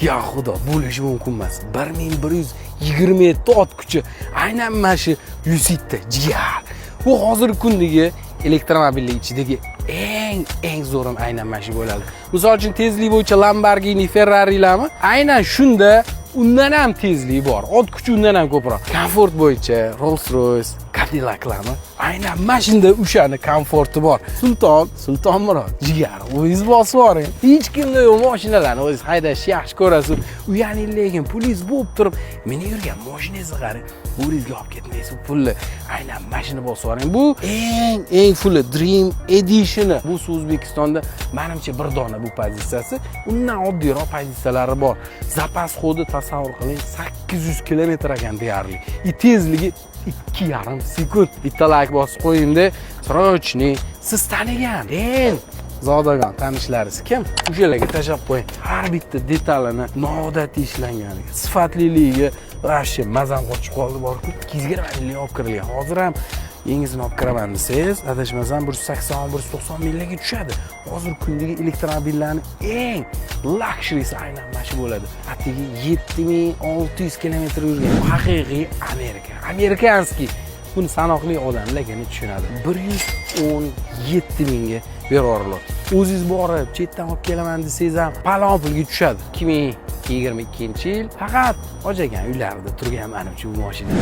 Ya xudo, bo'lishi mumkin emas. 1127 ot kuchi. Aynan mana shu Lucidda jigar. Bu hozirgi kundagi elektromobillar ichidagi eng zo'rin aynan mana shu bo'ladi. Misol uchun tezlik bo'yicha Lamborghini, Ferrari'larmi? Aynan shunda undan ham tezlik bor. Ot kuchi undan ham ko'proq. Komfort bo'yicha Rolls-Royce, Cadillac'larmi? Aynan mashina o'shani komforti bor. Sulton Murod, jigar, o'zingiz bosib oling. Hech kimda yo'q mashinalarni o'zingiz haydashni yaxshi ko'rasiz. Uyaning lekin pulingiz bo'lib turib, meni yurgan mashinangizni qarang. Bo'ringizga olib ketmaysiz pulni. Aynan mashina bosib oling. Bu eng fulli Dream Edition. Bu O'zbekistonda menimcha bir dona bu pozitsiyasi. Undan oddiyroq pozitsiyalari bor. Zapas xodi tasavvur qiling 800 km ekan deyarli. Tezligi 2,5 sekund. Bitta like bosib qo'yingda, srochniy siz tanigan zodagon tanishlaringiz kim? O'shalarga tashab qo'ying. Har bitta detalini noodatiy ishlangan, sifatliligiga rashe mazam qochib qoldi bor-ku. 220 ming olib kirilgan. Hozir ham yangisini olib kiraman desangiz, adashmasam 180-190 minglarga tushadi. Hozir kundagi elektromobillarning eng luxurysi aynan mana shu bo'ladi. Atigi 7600 km yurgan. Haqiqiy Amerikanskiy. Buni sanoqli odamlargina tushunadi. 117 mingga berorlar. O'zingiz borib, chetdan olib kelaman desangiz ham palon pulga tushadi. 2022-yil faqat ojagan uylarida turgan menimcha bu mashina.